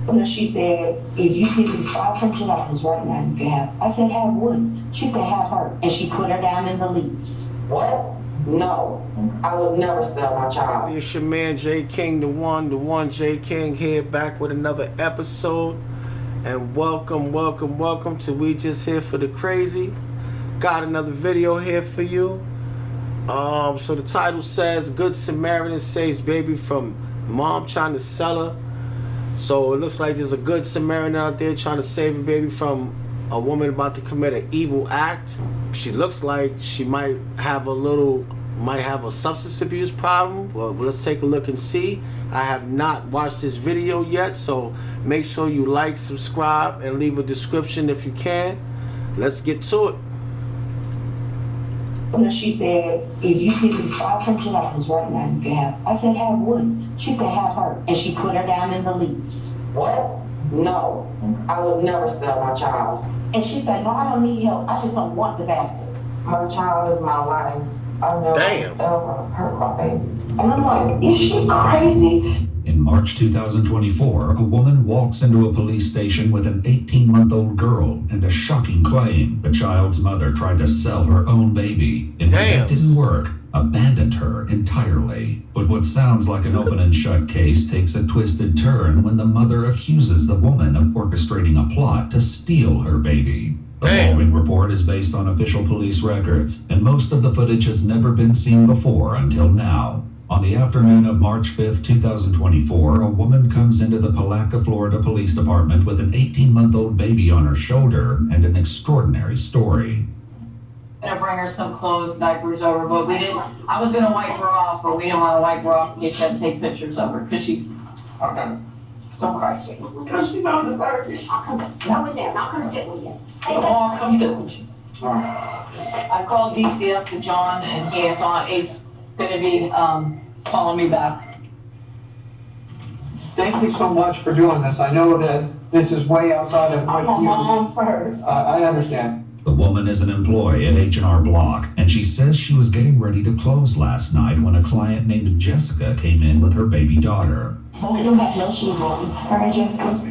And she said, if you give me $500 right now, you can have. I said, have what? She said, have her. And she put her down in the leaves. What? No, I would never sell my child. It's your man J King, the one J King here, back with another episode. And welcome to We Just Here for the Crazy. Got another video here for you. So the title says, Good Samaritan saves baby from mom trying to sell her. So it looks like there's a good Samaritan out there trying to save a baby from a woman about to commit an evil act. She looks like she might have a substance abuse problem. Well, let's take a look and see. I have not watched this video yet, so make sure you like, subscribe, and leave a description if you can. Let's get to it. And she said, if you give me $500 right now, you can have. I said, have what? She said, have her. And she put her down in the leaves. What? No, I would never sell my child. And she said, no, I don't need help. I just don't want the bastard. My child is my life. I never ever hurt my baby. And I'm like, is she crazy? In March 2024, a woman walks into a police station with an 18-month-old girl and a shocking claim the child's mother tried to sell her own baby. And when that didn't work, abandoned her entirely. But what sounds like an open and shut case takes a twisted turn when the mother accuses the woman of orchestrating a plot to steal her baby. The following report is based on official police records, and most of the footage has never been seen before until now. On the afternoon of March 5th, 2024, a woman comes into the Palatka, Florida Police Department with an 18-month-old baby on her shoulder and an extraordinary story. I'm gonna bring her some clothes, diapers over, but I was gonna wipe her off, but we didn't want to wipe her off in case she had to take pictures of her, because she's, okay, don't cry, sweetie. Because she don't deserve it. I'll come sit with you. I'll come sit with you. I called DCF to John, and he's gonna be calling me back. Thank you so much for doing this. I know that this is way outside of what I'm a mom first. I understand. The woman is an employee at H&R Block, and she says she was getting ready to close last night when a client named Jessica came in with her baby daughter. We don't have no shoes on. Her and Jessica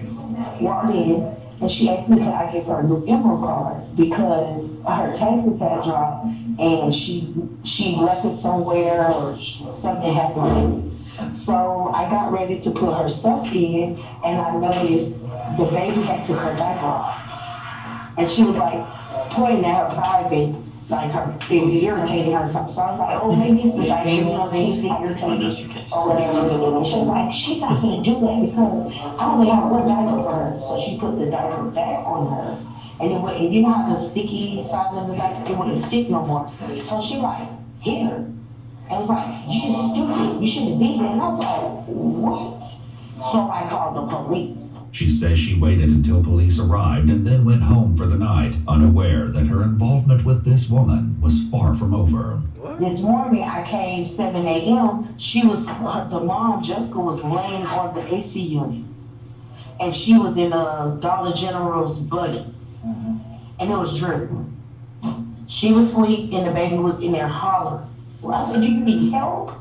walked in, and she asked me could I give her a new Emerald card because her taxes had dropped, and she left it somewhere or something happened with it. So I got ready to put her stuff in, and I noticed the baby had took her diaper off, and she was like pointing at her private, like it was irritating her or something. So I was like, oh, maybe it's the diaper, you know, he's being irritated or whatever. And she was like, she's not gonna do that because I only have one diaper for her. So she put the diaper back on her. And it wouldn't, you know how the sticky side of the diaper, it wouldn't stick no more. So she like hit her. And was like, you just stupid, you shouldn't be there. And I was like, what? So I called the police. She says she waited until police arrived and then went home for the night, unaware that her involvement with this woman was far from over. This morning I came 7 a.m. The mom, Jessica, was laying on the AC unit. And she was in a Dollar General's buddy. And it was drizzling. She was asleep and the baby was in there hollering. Well, I said, do you need help?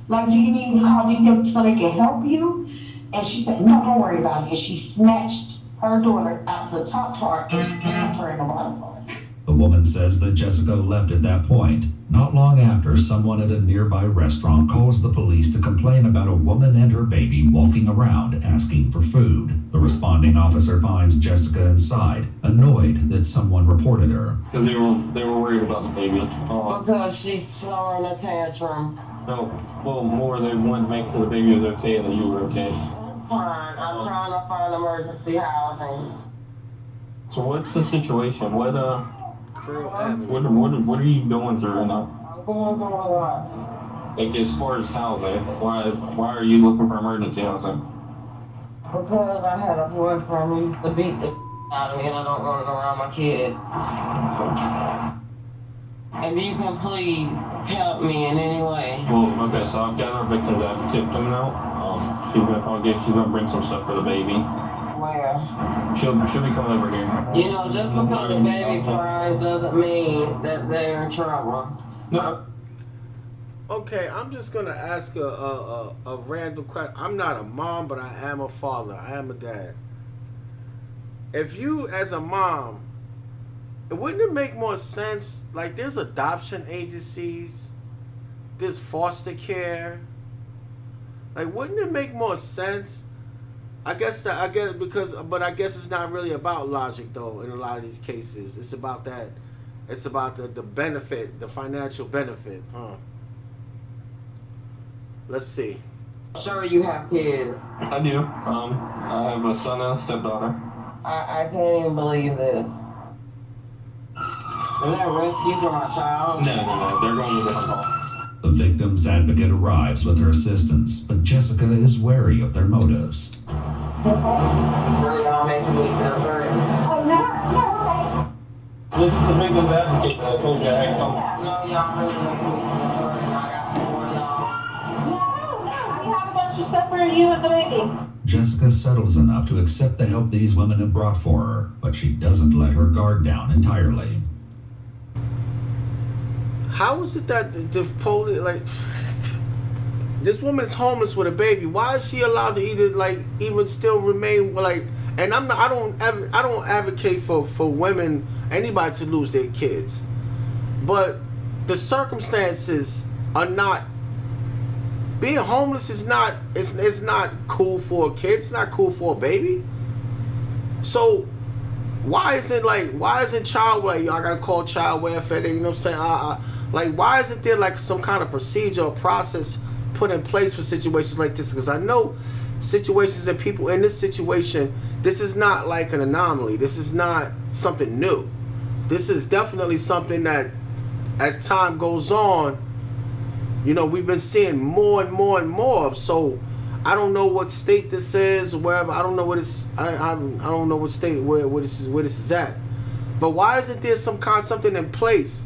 Like, do you need me to call these people so they can help you? And she said, no, don't worry about it. And she snatched her daughter out the top part and put her in the bottom part. The woman says that Jessica left at that point. Not long after, someone at a nearby restaurant calls the police to complain about a woman and her baby walking around asking for food. The responding officer finds Jessica inside, annoyed that someone reported her. Because they were worried about the baby. Because she's throwing a tantrum. No, well, more they wanted to make sure the baby was okay and that you were okay. Fine, I'm trying to find emergency housing. So what's the situation? What are you going through right now? I'm going through a lot. Like as far as housing, why are you looking for emergency housing? Because I had a boyfriend who used to beat the out of me and I don't want to go around my kid. If you can please help me in any way. Well, okay, so I've got our victim's advocate coming out. She's gonna bring some stuff for the baby. Where? She'll be coming over here. You know, just because the baby cries doesn't mean that they're in trouble. No. Okay, I'm just gonna ask a random question. I'm not a mom, but I am a father. I am a dad. if you as a mom, wouldn't it make more sense? Like, there's adoption agencies, there's foster care. Like, wouldn't it make more sense? I guess because, but I guess it's not really about logic though. In a lot of these cases, it's about that. It's about the benefit, the financial benefit, huh? Let's see. Sure, you have kids. I do. I have a son and a stepdaughter. I can't even believe this. Is that rescue for my child? No. They're going to the hall. The victim's advocate arrives with her assistance, but Jessica is wary of their motives. Really, y'all making me feel sorry. Oh, no, This is the victim's advocate that I told you I had come. No, y'all really making me feel sorry. I got four y'all. we have a bunch of stuff for you and the baby. Jessica settles enough to accept the help these women have brought for her, but she doesn't let her guard down entirely. How is it that the police, like, this woman is homeless with a baby? Why is she allowed to even still remain like? And I don't advocate for women, anybody to lose their kids, but the circumstances are not. Being homeless is not. It's not cool for a kid. It's not cool for a baby. So why isn't child like, I gotta call child welfare? You know what I'm saying? Like, why isn't there like some kind of procedure or process put in place for situations like this? Because I know situations and people in this situation, this is not like an anomaly. This is not something new. This is definitely something that, as time goes on, you know, we've been seeing more and more and more of. So I don't know what state this is or wherever. I don't know what it's. I don't know what state where this is at. But why isn't there something in place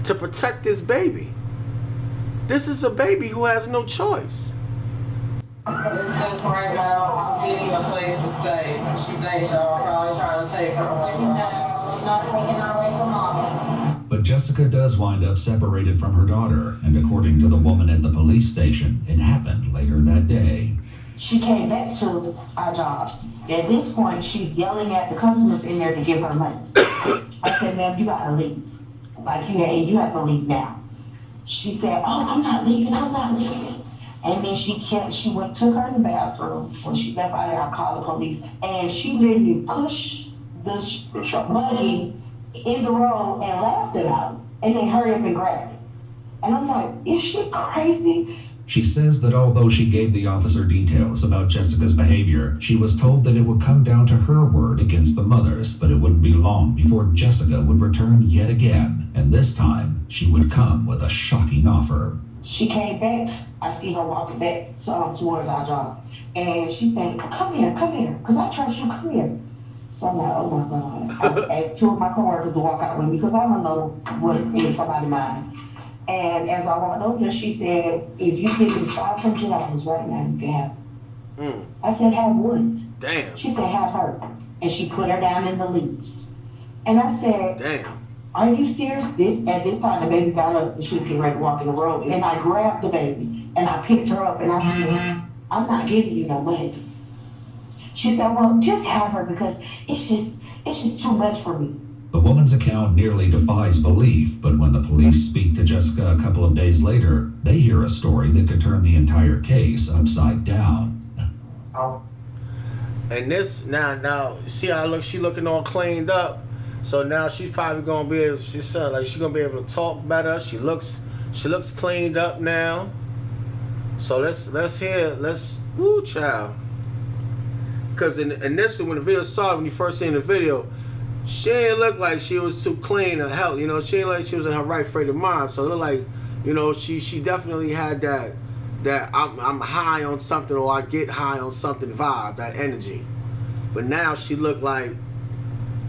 to protect this baby? This is a baby who has no choice. It's just right now, I'm getting a place to stay. She thinks y'all are probably trying to take her away from me. No, we're not taking her away from mommy. But Jessica does wind up separated from her daughter, and according to the woman at the police station, it happened later that day. She came back to our job. At this point, she's yelling at the customers in there to give her money. I said, ma'am, you gotta leave. Like, you have to leave now. She said, oh, I'm not leaving. And then she took her in the bathroom. When she left out there, I called the police. And she literally pushed the buggy in the road and laughed about it. And then hurried up and grabbed it. And I'm like, is she crazy? She says that although she gave the officer details about Jessica's behavior, she was told that it would come down to her word against the mother's, but it wouldn't be long before Jessica would return yet again, and this time she would come with a shocking offer. She came back. I see her walking back towards our job. And she said, come here, because I trust you, come here. So I'm like, oh my God. I asked two of my coworkers to walk out with me because I don't know what's in somebody's mind. And as I walked over there, she said, if you give me $500 right now, you can have it. I said, have what? Damn. She said, have her. And she put her down in the leaves. And I said, damn. Are you serious? At this time, the baby got up and she was getting ready to walk in the road. And I grabbed the baby and I picked her up and I said, I'm not giving you no money. She said, well, just have her because it's just too much for me. The woman's account nearly defies belief, but when the police speak to Jessica a couple of days later, they hear a story that could turn the entire case upside down. And this now, see how she looking all cleaned up. So now she's probably gonna be able. She's gonna be able to talk better. She looks cleaned up now. So let's woo, child. Because initially when the video started, when you first seen the video, she didn't look like she was too clean or healthy. You know, she ain't like she was in her right frame of mind. So it looked like, you know, she definitely had that I'm high on something or I get high on something vibe, that energy. But now she looked like,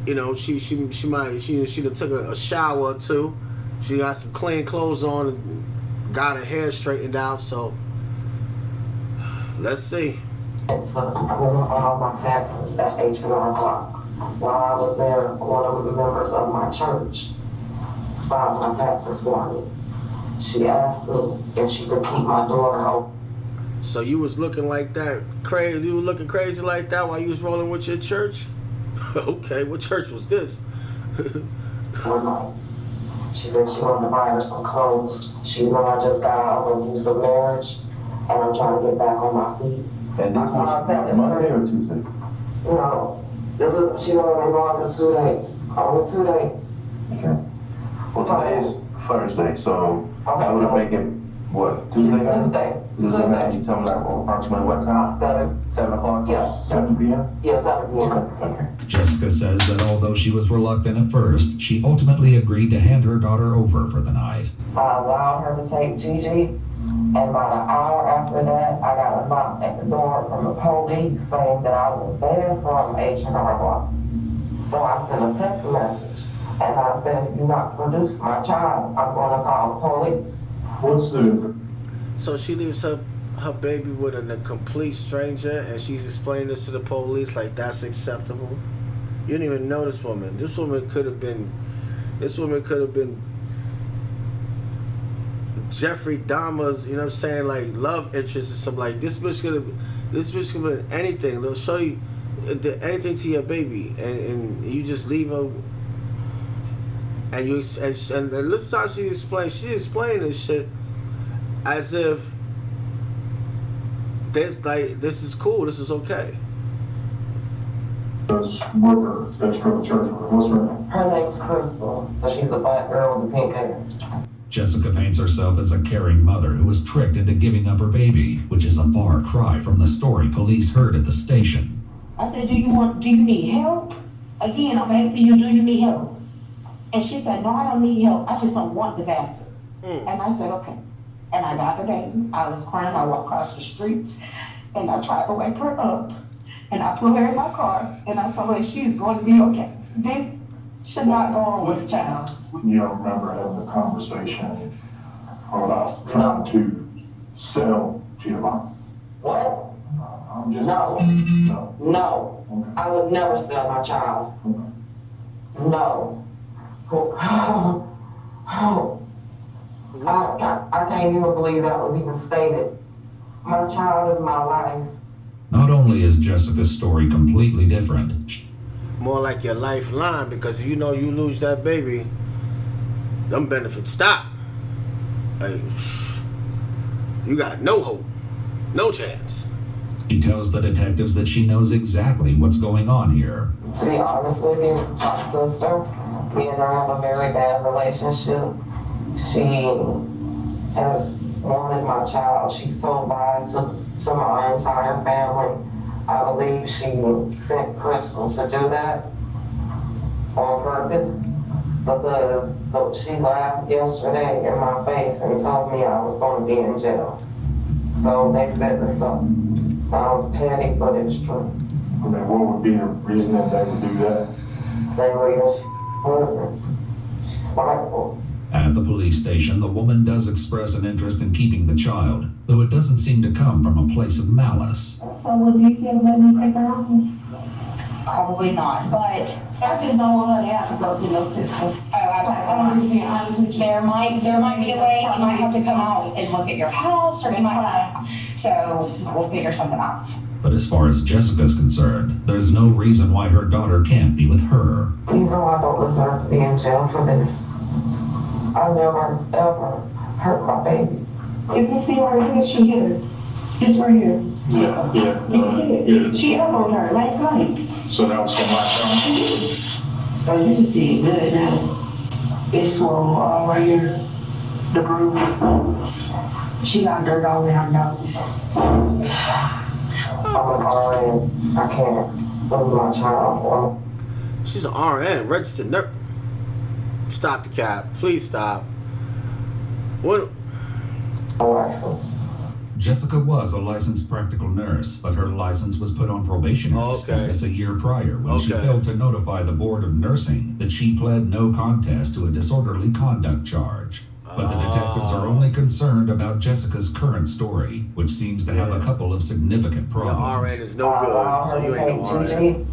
you know, she done took a shower or two. She got some clean clothes on and got her hair straightened out. So let's see. So I went on all my taxes at 8 o'clock. While I was there, one of the members of my church filed my taxes for me. She asked me if she could keep my daughter open. So you was looking like that crazy? You were looking crazy like that while you was rolling with your church? Okay, what church was this? One night. She said she wanted to buy her some clothes. She knew I just got out of an abusive marriage, and I'm trying to get back on my feet. And this was Monday or Tuesday? No, she's only been gone for 2 days. Only 2 days. Okay. Well, today is Thursday, so Okay, I would have so- make it, what, Tuesday night? Tuesday. Tuesday night, you tell me like approximately what time? 7 o'clock? Yeah. 7 p.m.? Yeah, 7 p.m. Okay. Jessica says that although she was reluctant at first, she ultimately agreed to hand her daughter over for the night. I allowed her to take Gigi, and about an hour after that, I got a knock at the door from the police saying that I was banned from H&R Block. So I sent a text message, and I said, if you not produce my child, I'm going to call the police. What's the... So she leaves her baby with a complete stranger, and she's explaining this to the police like that's acceptable. You didn't even know this woman. This woman could have been Jeffrey Dahmer's, you know what I'm saying, like love interest or something. Like this bitch could have been anything. Little shorty did anything to your baby, and you just leave her. And you and listen how she explained. She explained this shit as if this is cool, this is okay. Worker that you go to church with, what's her name? Her name's Crystal, but she's the black girl with the pink hair. Jessica paints herself as a caring mother who was tricked into giving up her baby, which is a far cry from the story police heard at the station. I said, do you need help? Again, I'm asking you, do you need help? And she said, no, I don't need help. I just don't want the bastard. And I said, okay. And I got the baby. I was crying. I walked across the streets, and I tried to wake her up. And I put her in my car, and I told her she's going to be okay. This should not go on with the child. You don't remember having a conversation about trying to sell Giovanni? What? I'm just... No. No. No. Okay. I would never sell my child. Okay. No. I can't even believe that was even stated. My child is my life. Not only is Jessica's story completely different, More like your lifeline, because if you know you lose that baby, them benefits stop. Like, you got no hope, no chance. she tells the detectives that she knows exactly what's going on here. To be honest with you, my sister, me and her have a very bad relationship. She has wanted my child. She's told lies to my entire family. I believe she sent Crystal to do that on purpose because she laughed yesterday in my face and told me I was going to be in jail. So they said this sounds petty, but it's true. I mean, what would be the reason that they would do that? Same reason she wasn't. She's spiteful. At the police station, the woman does express an interest in keeping the child, though it doesn't seem to come from a place of malice. So would DC ever let me take her home? Probably not, but I just don't want her to have to go through no system. I'm just being honest with you. there might be a way. You might have to come out and look at your house, or you might. So we'll figure something out. But as far as Jessica's concerned, there's no reason why her daughter can't be with her. You know I don't deserve to be in jail for this. I never, ever hurt my baby. If you see right here, she hit her. It's right here. Yeah, yeah. Can you see it? Yeah. She elbowed her last night. So that was from my child. So you can see it good now. It's swollen all right here. The bruise. She got dirt all around now. I'm an RN. I can't lose my child. She's an RN, registered nurse. Stop the cab, please stop. What? A license. Jessica was a licensed practical nurse, but her license was put on probationary Okay. status a year prior when she Okay. failed to notify the Board of Nursing that she pled no contest to a disorderly conduct charge. But the detectives are only concerned about Jessica's current story, which seems to have a couple of significant Your RN problems. is no I allowed good, so her you to ain't take no RN. Gigi,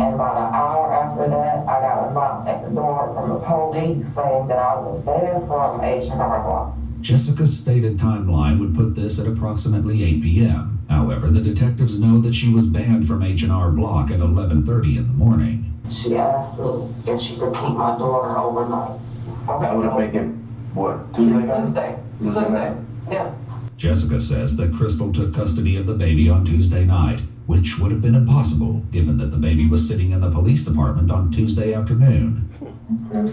and about an hour after that, I got a knock at the door from the police saying that I was banned from H&R Block. Jessica's stated timeline would put this at approximately 8 p.m. However, the detectives know that she was banned from H&R Block at 11:30 in the morning. She asked me if she could keep my daughter overnight. That would make it, what, Tuesday night? Tuesday, yeah. Jessica says that Crystal took custody of the baby on Tuesday night, which would have been impossible given that the baby was sitting in the police department on Tuesday afternoon.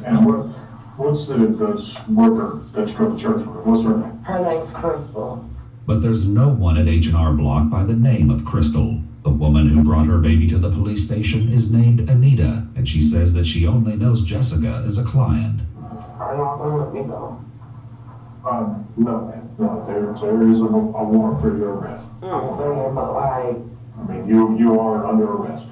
And what's the worker that you go to church with? What's her name? Her name's Crystal. But there's no one at H&R Block by the name of Crystal. The woman who brought her baby to the police station is named Anita, and she says that she only knows Jessica as a client. Are y'all gonna let me go? No, man. No, there is a warrant for your arrest. I'm saying, but like, I mean, you are under arrest.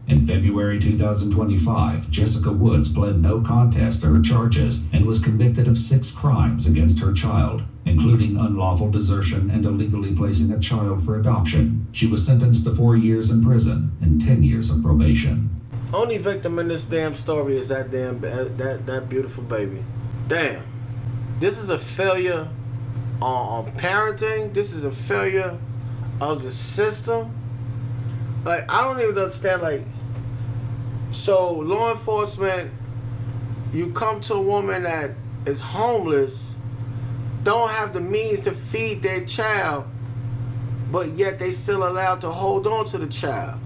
In February 2025, Jessica Woods pled no contest to her charges and was convicted of 6 crimes against her child, including unlawful desertion and illegally placing a child for adoption. She was sentenced to 4 years in prison and 10 years of probation. Only victim in this damn story is that that beautiful baby. Damn. This is a failure on parenting. This is a failure of the system. Like, I don't even understand, like, so law enforcement, you come to a woman that is homeless, don't have the means to feed their child, but yet they still allowed to hold on to the child.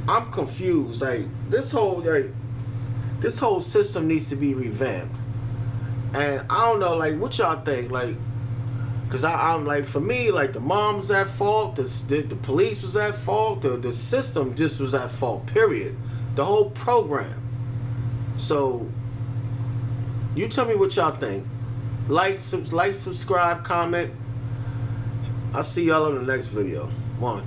I'm confused. Like, this whole system needs to be revamped. And I don't know, like, what y'all think? Like, cause I'm like, for me, like, the mom's at fault, the police was at fault, the system just was at fault, period. The whole program. So, you tell me what y'all think. Like, subscribe, comment. I'll see y'all in the next video. 1.